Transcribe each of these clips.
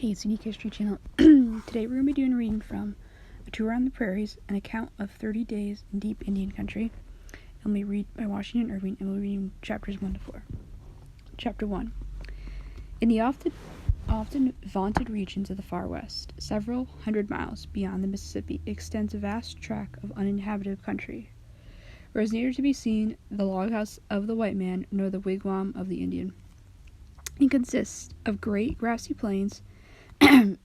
Hey, it's Unique History Channel. Today we're going to be doing a reading from A Tour on the Prairies, an account of 30 days in deep Indian country. And we read by Washington Irving, and we'll be reading chapters 1 to 4. Chapter 1. In the often vaunted regions of the far west, several hundred miles beyond the Mississippi, extends a vast tract of uninhabited country, where is neither to be seen the log house of the white man nor the wigwam of the Indian. It consists of great grassy plains,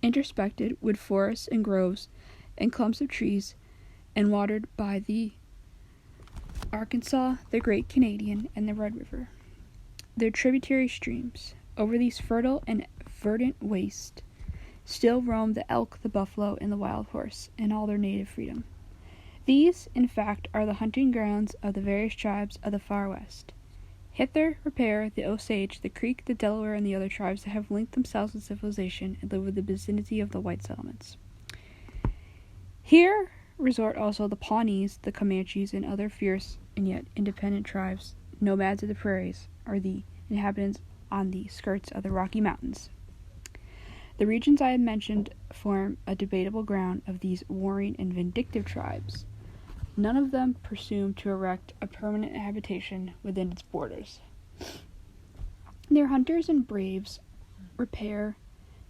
interspersed with forests and groves and clumps of trees, and watered by the Arkansas, the Great Canadian, and the Red River, their tributary streams. Over these fertile and verdant wastes still roam the elk, the buffalo, and the wild horse in all their native freedom. These, in fact, are the hunting grounds of the various tribes of the far west. Hither repair the Osage, the Creek, the Delaware, and the other tribes that have linked themselves with civilization and live within the vicinity of the white settlements. Here resort also the Pawnees, the Comanches, and other fierce and yet independent tribes, nomads of the prairies, or the inhabitants on the skirts of the Rocky Mountains. The regions I have mentioned form a debatable ground of these warring and vindictive tribes. None of them presume to erect a permanent habitation within its borders. Their hunters and braves repair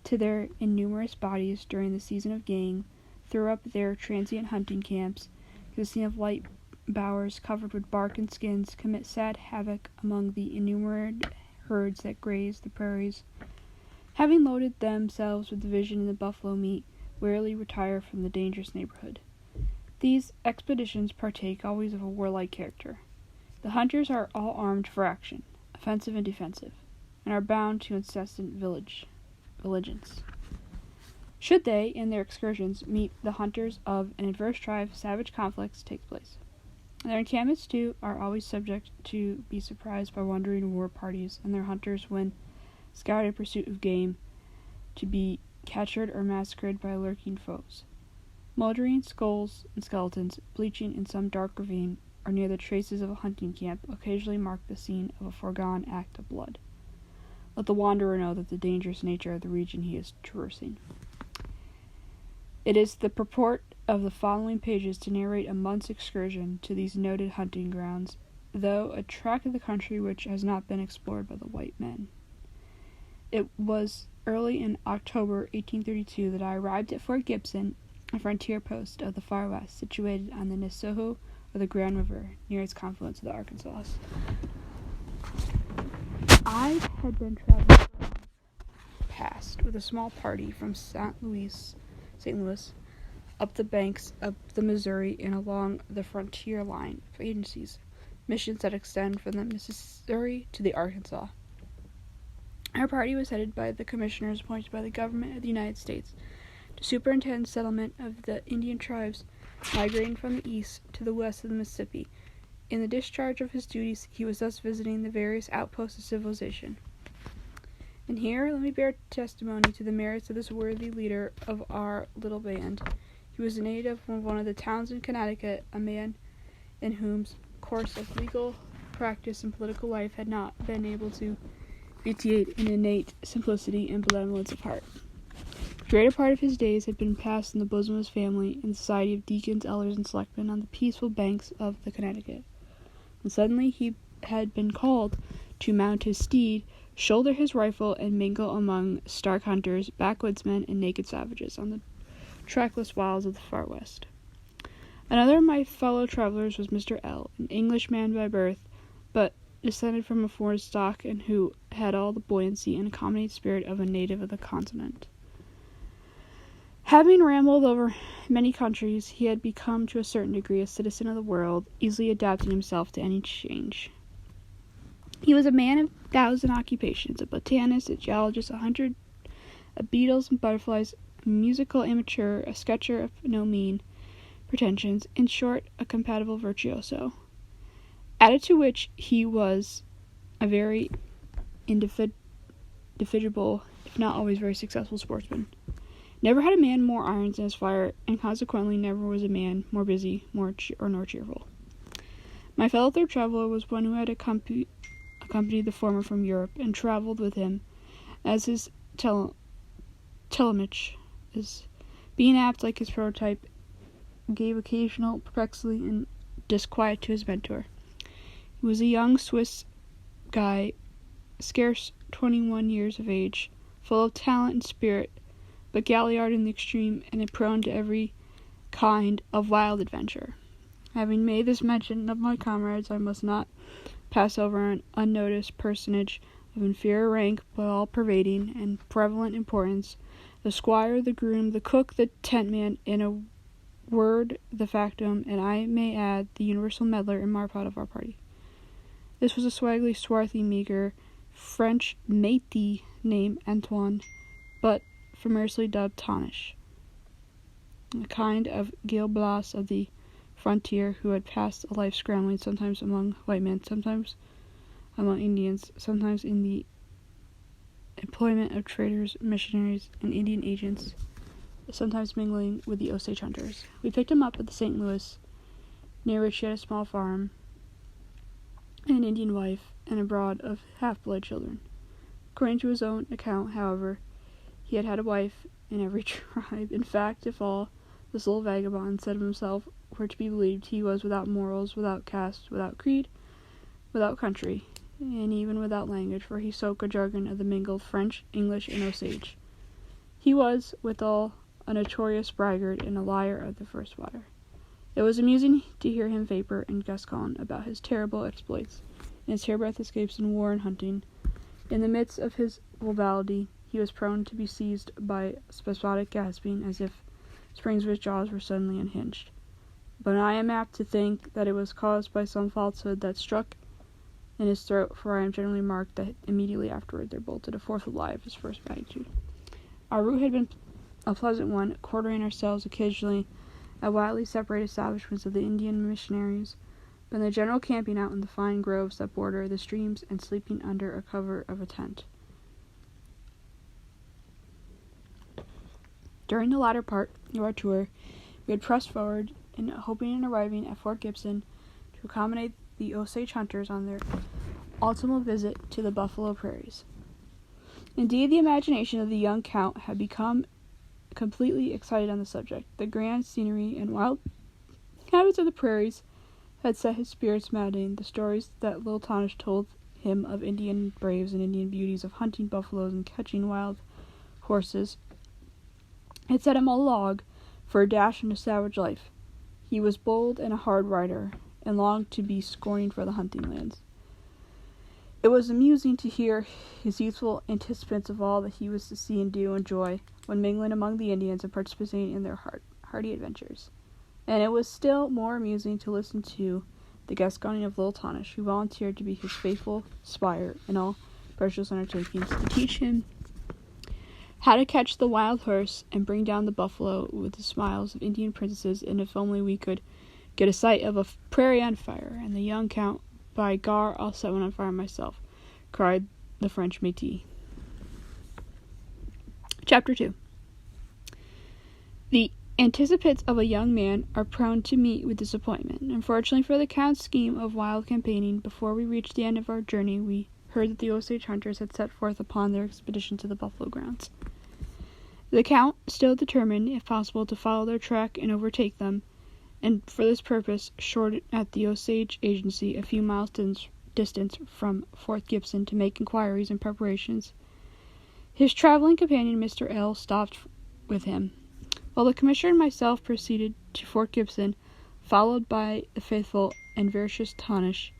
to their innumerous bodies during the season of game, throw up their transient hunting camps, consisting of light bowers covered with bark and skins, commit sad havoc among the innumerable herds that graze the prairies. Having loaded themselves with division in the buffalo meat, warily retire from the dangerous neighborhood. These expeditions partake always of a warlike character. The hunters are all armed for action, offensive and defensive, and are bound to incessant vigilance. Should they, in their excursions, meet the hunters of an adverse tribe, savage conflicts take place. Their encampments, too, are always subject to be surprised by wandering war parties, and their hunters, when scouted in pursuit of game, to be captured or massacred by lurking foes. Mouldering skulls and skeletons, bleaching in some dark ravine, or near the traces of a hunting camp, occasionally mark the scene of a foregone act of blood. Let the wanderer know that the dangerous nature of the region he is traversing. It is the purport of the following pages to narrate a month's excursion to these noted hunting grounds, though a tract of the country which has not been explored by the white men. It was early in October 1832 that I arrived at Fort Gibson, a frontier post of the far west, situated on the Nissoho, or the Grand River, near its confluence with the Arkansas. I had been traveling past with a small party from St. Louis, up the banks of the Missouri and along the frontier line of agencies, missions that extend from the Missouri to the Arkansas. Our party was headed by the commissioners appointed by the government of the United States to superintend settlement of the Indian tribes migrating from the east to the west of the Mississippi. In the discharge of his duties, he was thus visiting the various outposts of civilization. And here, let me bear testimony to the merits of this worthy leader of our little band. He was a native of one of the towns in Connecticut, a man in whose course of legal practice and political life had not been able to vitiate an innate simplicity and benevolence of heart. The greater part of his days had been passed in the bosom of his family, in the society of deacons, elders, and selectmen on the peaceful banks of the Connecticut. And suddenly he had been called to mount his steed, shoulder his rifle, and mingle among stark hunters, backwoodsmen, and naked savages on the trackless wilds of the far west. Another of my fellow travelers was Mr. L., an Englishman by birth, but descended from a foreign stock, and who had all the buoyancy and accommodating spirit of a native of the continent. Having rambled over many countries, he had become to a certain degree a citizen of the world, easily adapting himself to any change. He was a man of 1,000 occupations, a botanist, a geologist, a hunter of beetles and butterflies, a musical amateur, a sketcher of no mean pretensions, in short, a compatible virtuoso. Added to which he was a very indefatigable, if not always very successful sportsman. Never had a man more irons in his fire, and consequently never was a man more busy, nor cheerful. My fellow third traveler was one who had accompanied the former from Europe, and traveled with him as his Telemach, as being apt like his prototype, gave occasional perplexity and disquiet to his mentor. He was a young Swiss guy, scarce 21 years of age, full of talent and spirit, but galliard in the extreme and prone to every kind of wild adventure. Having made this mention of my comrades, I must not pass over an unnoticed personage of inferior rank but all-pervading and prevalent importance, the squire, the groom, the cook, the tent-man, in a word, the factum, and I may add, the universal meddler and marplot of our party. This was a swaggly, swarthy, meagre French Métis named Antoine, but famously dubbed Tonish, a kind of Gil Blas of the frontier who had passed a life scrambling, sometimes among white men, sometimes among Indians, sometimes in the employment of traders, missionaries, and Indian agents, sometimes mingling with the Osage hunters. We picked him up at the St. Louis, near which he had a small farm, an Indian wife, and a brood of half-blood children. According to his own account, however, he had had a wife in every tribe. In fact, if all this little vagabond said of himself were to be believed, he was without morals, without caste, without creed, without country, and even without language, for he spoke a jargon of the mingled French, English, and Osage. He was, withal, a notorious braggart and a liar of the first water. It was amusing to hear him vapor in Gascon about his terrible exploits, and his hairbreadth escapes in war and hunting. In the midst of his vulgarity, he was prone to be seized by spasmodic gasping, as if springs of his jaws were suddenly unhinged. But I am apt to think that it was caused by some falsehood that struck in his throat, for I am generally marked that immediately afterward there bolted a fourth lie of his first magnitude. Our route had been a pleasant one, quartering ourselves occasionally at widely separated establishments of the Indian missionaries, but in the general camping out in the fine groves that border the streams and sleeping under a cover of a tent. During the latter part of our tour, we had pressed forward in hoping and arriving at Fort Gibson to accommodate the Osage hunters on their autumnal visit to the buffalo prairies. Indeed, the imagination of the young Count had become completely excited on the subject. The grand scenery and wild habits of the prairies had set his spirits maddening. The stories that little Tonish told him of Indian braves and Indian beauties, of hunting buffaloes and catching wild horses, had set him along for a dash into savage life. He was bold and a hard rider, and longed to be scorning for the hunting lands. It was amusing to hear his youthful anticipants of all that he was to see and do and enjoy when mingling among the Indians and participating in their hardy adventures. And it was still more amusing to listen to the Gasconian of little Tonish, who volunteered to be his faithful squire in all precious undertakings, to teach him how to catch the wild horse and bring down the buffalo with the smiles of Indian princesses, and if only we could get a sight of a prairie on fire. And the young Count, by gar, I'll set one on fire myself, cried the French Métis. Chapter 2. The anticipants of a young man are prone to meet with disappointment. Unfortunately for the Count's scheme of wild campaigning, before we reached the end of our journey, we heard that the Osage hunters had set forth upon their expedition to the buffalo grounds. The Count, still determined, if possible, to follow their track and overtake them, and for this purpose shorted at the Osage agency a few miles distance from Fort Gibson to make inquiries and preparations. His traveling companion, Mr. L., stopped with him, while the commissioner and myself proceeded to Fort Gibson, followed by the faithful and veracious Tonish.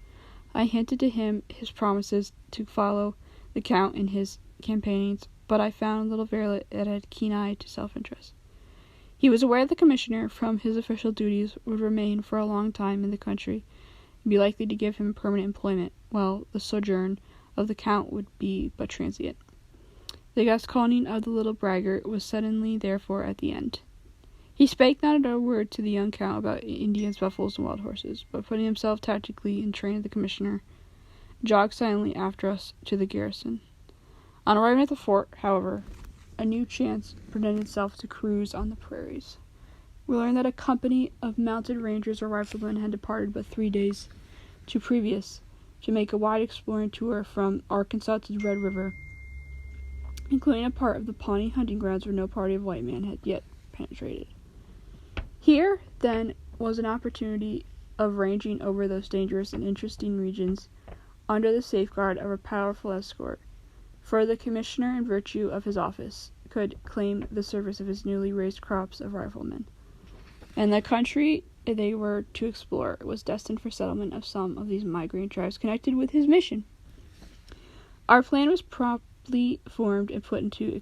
I hinted to him his promises to follow the Count in his campaigns, but I found little Verlet that had a keen eye to self-interest. He was aware the commissioner, from his official duties, would remain for a long time in the country, and be likely to give him permanent employment, while the sojourn of the Count would be but transient. The Gasconian of the little braggart was suddenly, therefore, at the end. He spake not a word to the young Count about Indians, buffaloes, and wild horses, but putting himself tactically in train of the commissioner, jogged silently after us to the garrison. On arriving at the fort, however, a new chance presented itself to cruise on the prairies. We learned that a company of mounted rangers or riflemen had departed but 3 days previous to make a wide exploring tour from Arkansas to the Red River. including a part of the Pawnee hunting grounds where no party of white men had yet penetrated. Here, then, was an opportunity of ranging over those dangerous and interesting regions under the safeguard of a powerful escort, for the commissioner, in virtue of his office, could claim the service of his newly raised crops of riflemen, and the country they were to explore was destined for settlement of some of these migrating tribes connected with his mission. Our plan was promptly formed and put into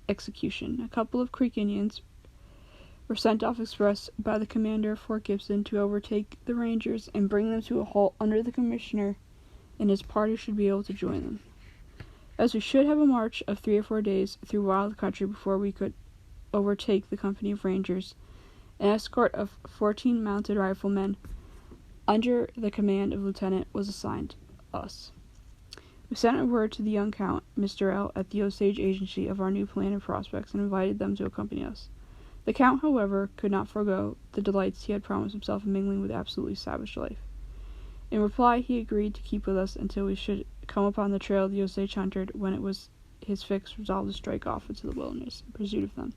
execution. A couple of Creek Indians were sent off express by the commander of Fort Gibson to overtake the Rangers and bring them to a halt under the commissioner, and his party should be able to join them. As we should have a march of 3 or 4 days through wild country before we could overtake the company of Rangers, an escort of 14 mounted riflemen under the command of Lieutenant was assigned us. We sent a word to the young Count, Mr. L., at the Osage agency of our new plan and prospects, and invited them to accompany us. The Count, however, could not forego the delights he had promised himself in mingling with absolutely savage life. In reply, he agreed to keep with us until we should come upon the trail the Osage hunted, when it was his fixed resolve to strike off into the wilderness in pursuit of them.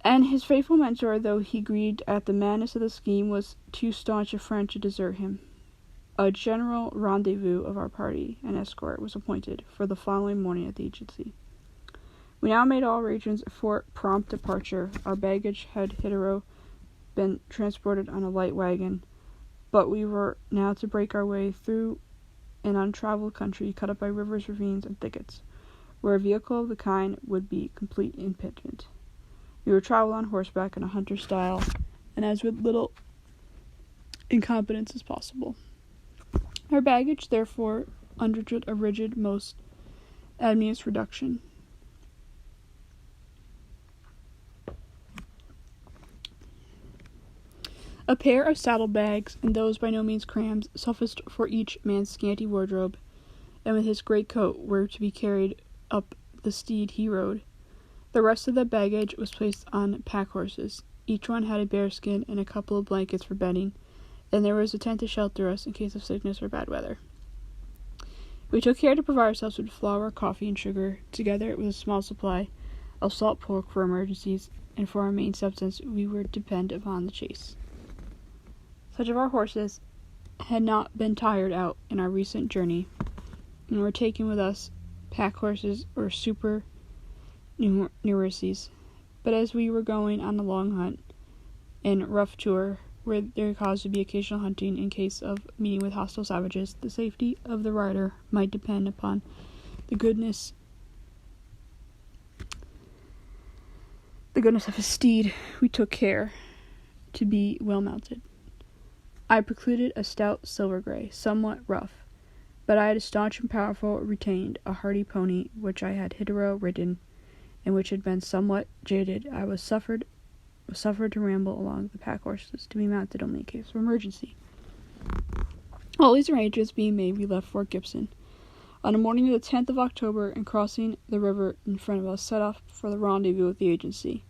And his faithful mentor, though he grieved at the madness of the scheme, was too staunch a friend to desert him. A general rendezvous of our party and escort was appointed for the following morning at the agency. We now made all arrangements for prompt departure. Our baggage had hitherto been transported on a light wagon, but we were now to break our way through an untraveled country cut up by rivers, ravines, and thickets, where a vehicle of the kind would be complete impediment. We were travel on horseback in a hunter style, and as with little incompetence as possible. Our baggage, therefore, underwent a rigid, most abstemious reduction. A pair of saddlebags, and those by no means crammed, sufficed for each man's scanty wardrobe, and with his great coat were to be carried up the steed he rode. The rest of the baggage was placed on pack-horses. Each one had a bearskin and a couple of blankets for bedding, and there was a tent to shelter us in case of sickness or bad weather. We took care to provide ourselves with flour, coffee, and sugar, together with a small supply of salt pork for emergencies, and for our main substance we were depend upon the chase. Such of our horses had not been tired out in our recent journey, and were taken with us pack-horses or supernumercies. But as we were going on a long hunt and rough tour, where there caused to be occasional hunting in case of meeting with hostile savages, the safety of the rider might depend upon the goodness of his steed. We took care to be well mounted. I precluded a stout silver gray, somewhat rough, but I had a staunch and powerful retained, a hardy pony, which I had hitherto ridden, and which had been somewhat jaded. I was suffered to ramble along the pack horses, to be mounted only in case of emergency. All these arrangements being made, we left Fort Gibson on the morning of the 10th of October, and crossing the river in front of us, set off for the rendezvous with the agency.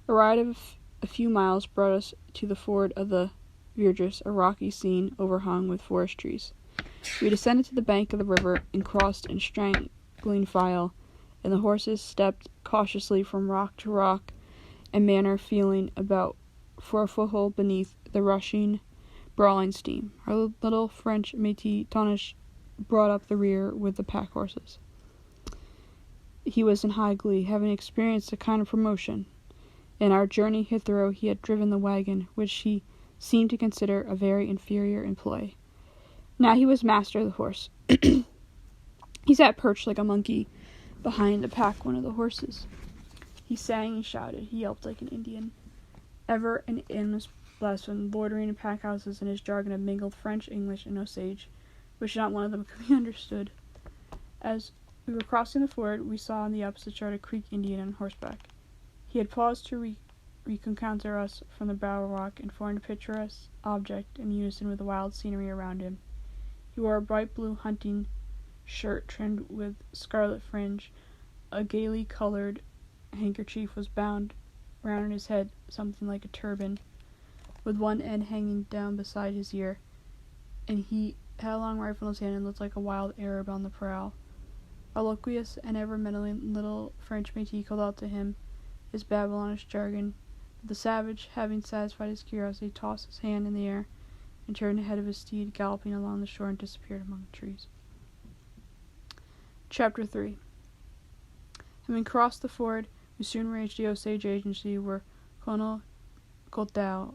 A ride of a few miles brought us to the ford of the Virgis, a rocky scene overhung with forest trees. We descended to the bank of the river and crossed in straggling file, and the horses stepped cautiously from rock to rock and manner, feeling about for a foothold beneath the rushing, brawling stream. Our little French Métis Tonish brought up the rear with the pack horses. He was in high glee, having experienced a kind of promotion. In our journey hitherto he had driven the wagon, which he seemed to consider a very inferior employ. Now he was master of the horse. He sat perched like a monkey behind the pack one of the horses. He sang and shouted. He yelped like an Indian. Ever an endless blasphemy, loitering in pack houses, and his jargon of mingled French, English, and Osage, which not one of them could be understood. As we were crossing the ford, we saw on the opposite shore a Creek Indian on horseback. He had paused to reconnoiter us from the brow of a rock, and formed a picturesque object in unison with the wild scenery around him. He wore a bright blue hunting shirt trimmed with scarlet fringe. A gaily colored handkerchief was bound round his head, something like a turban, with one end hanging down beside his ear, and he had a long rifle in his hand and looked like a wild Arab on the prowl. A loquacious and ever-meddling little French Métis called out to him his Babylonish jargon, but the savage, having satisfied his curiosity, tossed his hand in the air and turned ahead of his steed, galloping along the shore and disappeared among the trees. Chapter 3. Having crossed the ford, we soon reached the Osage agency where Colonel Godal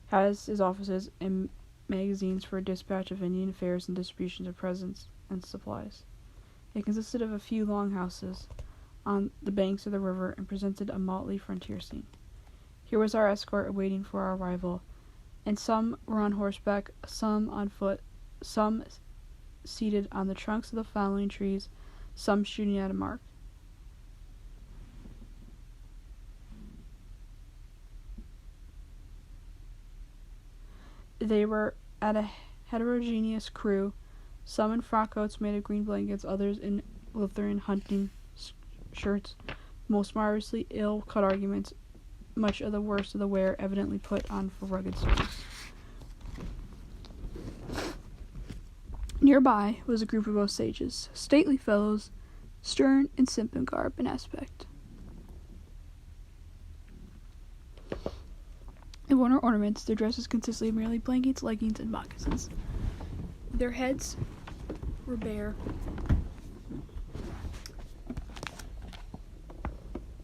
has his offices and magazines for dispatch of Indian affairs and distributions of presents and supplies. It consisted of a few long houses on the banks of the river and presented a motley frontier scene. Here was our escort awaiting for our arrival, and some were on horseback, some on foot, some seated on the trunks of the flowering trees, some shooting at a mark. They were at a heterogeneous crew, some in frock coats made of green blankets, others in Lutheran hunting shirts, most marvelously ill-cut arguments, much of the worst of the wear evidently put on for rugged service. Nearby was a group of Osages, stately fellows, stern and simple in garb and aspect. They wore no ornaments. Their dresses consisted of merely blankets, leggings, and moccasins. Their heads were bare.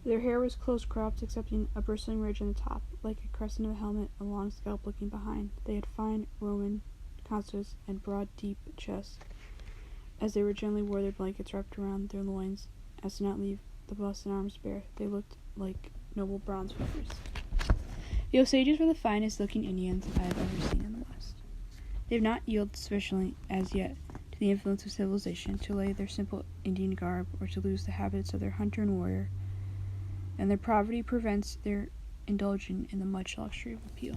Their hair was close cropped, excepting a bristling ridge on the top, like a crescent of a helmet, a long scalp looking behind. They had fine Roman consoles and broad, deep chests, as they generally wore their blankets wrapped around their loins, as to not leave the bust and arms bare. They looked like noble bronze figures. The Osages were the finest looking Indians I have ever seen in the West. They have not yielded sufficiently, as yet, to the influence of civilization to lay their simple Indian garb, or to lose the habits of their hunter and warrior, and their poverty prevents their indulging in the much luxury of appeal.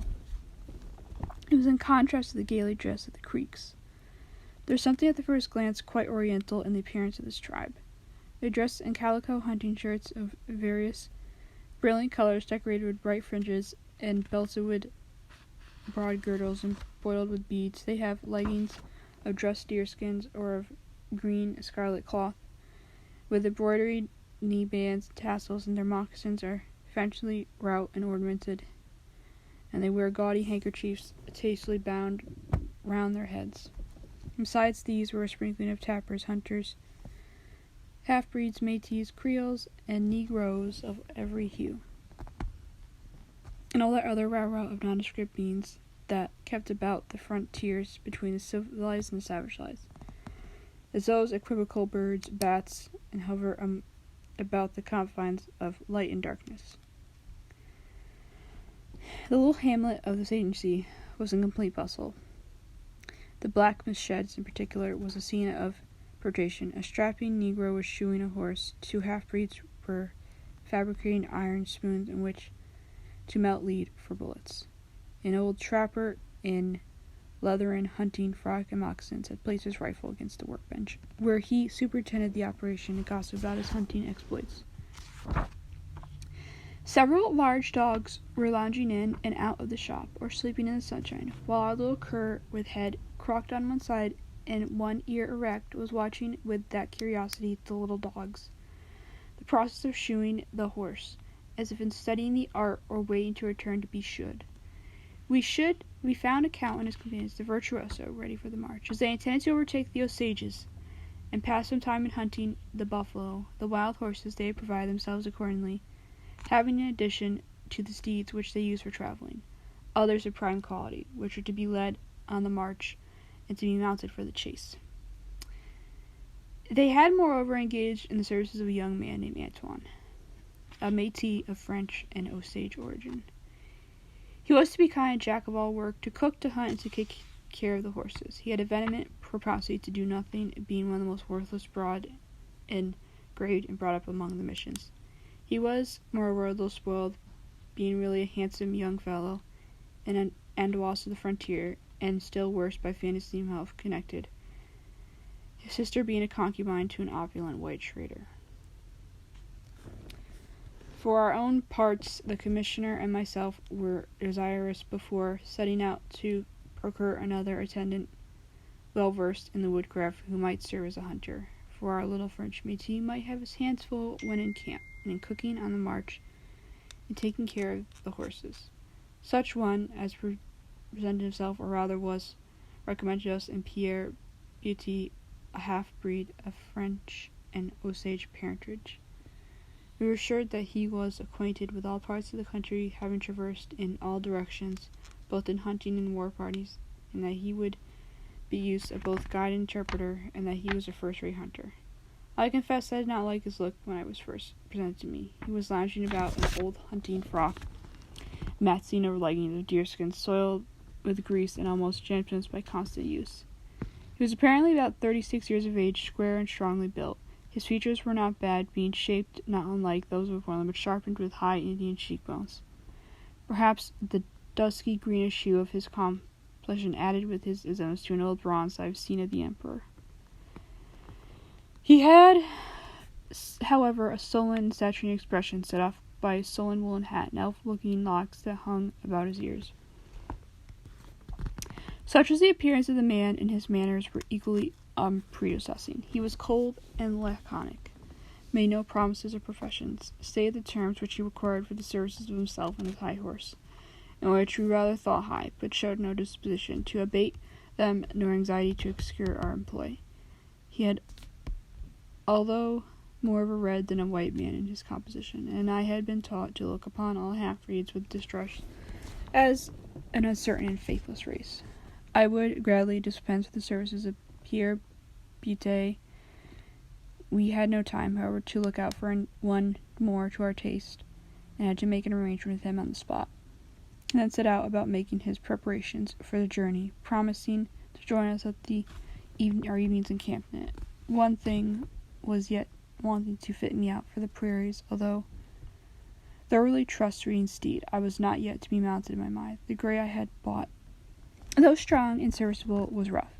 It was in contrast to the gaily dress of the Creeks. There is something at the first glance quite oriental in the appearance of this tribe. They dressed in calico hunting shirts of various brilliant colors, decorated with bright fringes and belted with broad girdles and embroidered with beads. They have leggings of dressed deerskins or of green scarlet cloth, with embroidered knee bands and tassels, and their moccasins are fancifully wrought and ornamented, and they wear gaudy handkerchiefs tastefully bound round their heads. Besides these were a sprinkling of tappers, hunters, half-breeds, Métis, Creoles, and Negroes of every hue, and all that other rah-rah of nondescript beings that kept about the frontiers between the civilized and the savage lives, as those equivocal birds, bats, and hover about the confines of light and darkness. The little hamlet of this agency was in complete bustle. The blacksmith sheds, in particular, was a scene of importation. A strapping Negro was shoeing a horse. Two half-breeds were fabricating iron spoons in which to melt lead for bullets. An old trapper in leathern hunting frock and moccasins had placed his rifle against the workbench, where he superintended the operation and gossiped about his hunting exploits. Several large dogs were lounging in and out of the shop, or sleeping in the sunshine, while our little cur, with head cocked on one side and one ear erect, was watching with that curiosity the little dogs, the process of shoeing the horse, as if in studying the art or waiting to return to be shoed. We found a count and his companions, the virtuoso, ready for the march, as they intended to overtake the Osages and pass some time in hunting the buffalo. The wild horses they had provided themselves accordingly, having in addition to the steeds which they used for traveling, others of prime quality, which were to be led on the march and to be mounted for the chase. They had moreover engaged in the services of a young man named Antoine, a Métis of French and Osage origin. He was to be kind of jack of all work, to cook, to hunt, and to take care of the horses. He had a vehement propensity to do nothing, being one of the most worthless, broad and graved and brought up among the missions. He was, moreover, a little spoiled, being really a handsome young fellow, and was to the frontier, and still worse by fantasy himself connected, his sister being a concubine to an opulent white trader. For our own parts, the commissioner and myself were desirous, before setting out, to procure another attendant well versed in the woodcraft who might serve as a hunter, for our little French Métis might have his hands full when in camp, and in cooking on the march, and taking care of the horses. Such one as presented himself, or rather was recommended us in Pierre Beauty, a half-breed of French and Osage parentage. We were assured that he was acquainted with all parts of the country, having traversed in all directions, both in hunting and war parties, and that he would be used as both guide and interpreter, and that he was a first-rate hunter. I confess I did not like his look when it was first presented to me. He was lounging about in an old hunting frock, matting over leggings of deerskin, soiled with grease and almost jammed by constant use. He was apparently about 36 years of age, square and strongly built. His features were not bad, being shaped not unlike those of one, but sharpened with high Indian cheekbones. Perhaps the dusky greenish hue of his complexion added with his resemblance to an old bronze I have seen of the emperor. He had, however, a sullen, saturnine expression set off by a sullen woolen hat and elf-looking locks that hung about his ears. Such was the appearance of the man, and his manners were equally unprepossessing. He was cold and laconic, made no promises or professions, stated the terms which he required for the services of himself and his high horse, and which we rather thought high, but showed no disposition to abate them nor anxiety to obscure our employ. He had, although more of a red than a white man in his composition, and I had been taught to look upon all half-breeds with distrust as an uncertain and faithless race. I would gladly dispense with the services of Pierre Beauté. We had no time, however, to look out for one more to our taste, and had to make an arrangement with him on the spot, and then set out about making his preparations for the journey, promising to join us at our evenings encampment. One thing was yet wanting to fit me out for the prairies, although thoroughly trust-reading steed, I was not yet to be mounted in my mind. The gray I had bought, though strong and serviceable, was rough.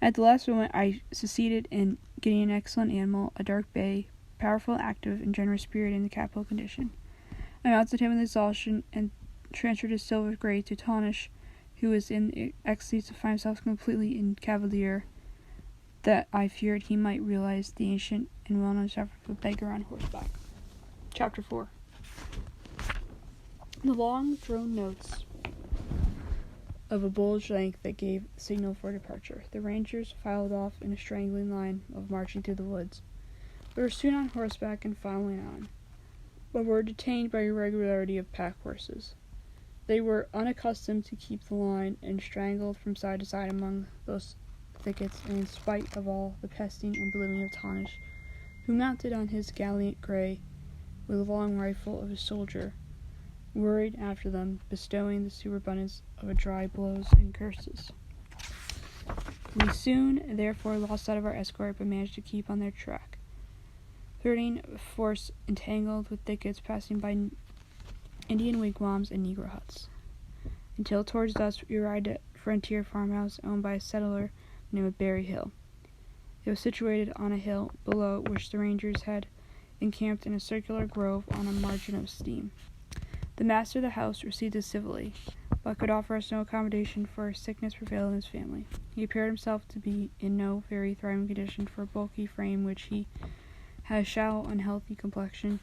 At the last moment I succeeded in getting an excellent animal, a dark bay, powerful, active, and generous spirit in the capital condition. I mounted him with exhaustion, and transferred his silver gray to Tonish, who was in the ecstasy to find himself completely in cavalier, that I feared he might realize the ancient and well-known sufferance of a beggar on horseback. Chapter 4. The long, drawn notes of a bull's length that gave the signal for departure. The rangers filed off in a straggling line of marching through the woods. We were soon on horseback and following on, but were detained by irregularity of pack horses. They were unaccustomed to keep the line, and strangled from side to side among those thickets, and in spite of all the pesting and belittling of Tonish, who mounted on his gallant gray with a long rifle of his soldier, worried after them, bestowing the superabundance of dry blows and curses. We soon, therefore, lost sight of our escort, but managed to keep on their track, threading force entangled with thickets, passing by Indian wigwams and negro huts, until towards dusk we arrived at a frontier farmhouse owned by a settler named Berry Hill. It was situated on a hill below which the rangers had encamped in a circular grove on a margin of stream. The master of the house received us civilly, but could offer us no accommodation, for a sickness prevailed in his family. He appeared himself to be in no very thriving condition, for a bulky frame which he had a shallow, unhealthy complexion,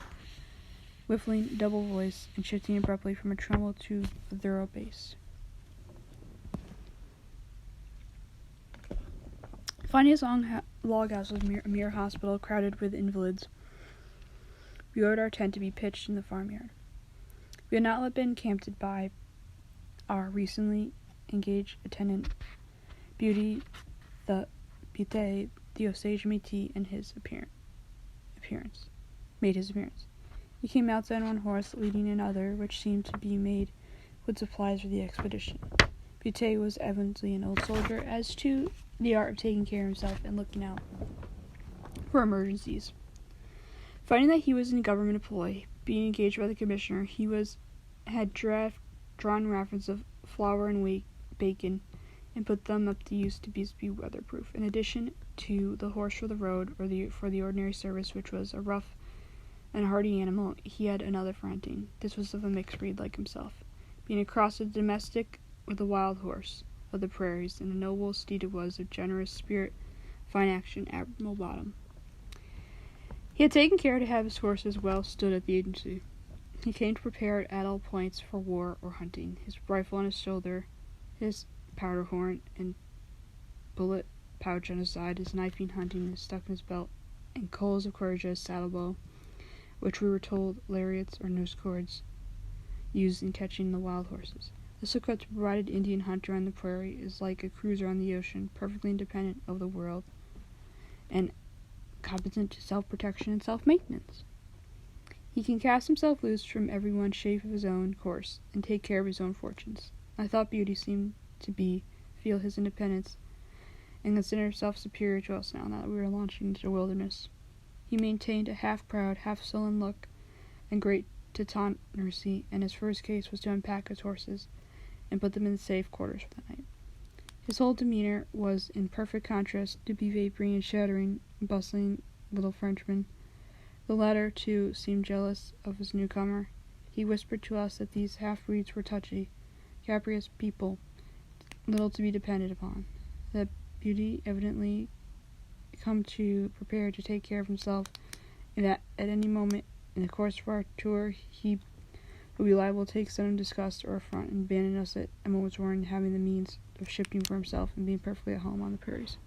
whiffling double voice, and shifting abruptly from a tremble to a thorough bass. Finding his log house was a mere hospital crowded with invalids, we ordered our tent to be pitched in the farmyard. We had not been camped by our recently engaged attendant, Beauty, the Osage Métis, and his appearance. He came outside on one horse, leading another, which seemed to be made with supplies for the expedition. Beauty was evidently an old soldier, as to the art of taking care of himself and looking out for emergencies. Finding that he was in government employ, being engaged by the commissioner, he had drawn rations of flour and bacon, and put them up to use to be weatherproof. In addition to the horse for the road, or for the ordinary service, which was a rough and hardy animal, he had another for hunting. This was of a mixed breed like himself, being a cross of domestic with a wild horse. of the prairies, and a noble steed it was, of generous spirit, fine action, admirable bottom. He had taken care to have his horses well stood at the agency. He came prepared at all points for war or hunting, his rifle on his shoulder, his powder horn and bullet pouch on his side, his knife in hunting stuck in his belt, and coals of courage at his saddle bow, which we were told lariats or noose cords used in catching the wild horses. This equipped provided Indian hunter on the prairie is like a cruiser on the ocean, perfectly independent of the world, and competent to self-protection and self-maintenance. He can cast himself loose from every one shape of his own course, and take care of his own fortunes. I thought Beauty seemed to feel his independence, and consider himself superior to us now that we were launching into the wilderness. He maintained a half-proud, half-sullen look, and great tautancy, and his first case was to unpack his horses, and put them in safe quarters for the night. His whole demeanor was in perfect contrast to the vaporing and shattering, bustling little Frenchman. The latter, too, seemed jealous of his newcomer. He whispered to us that these half-breeds were touchy, capricious people, little to be depended upon. That Beauty evidently come to prepare to take care of himself, and that at any moment in the course of our tour he would be liable to take sudden disgust or affront and abandon us at a moment's warning, having the means of shifting for himself and being perfectly at home on the prairies.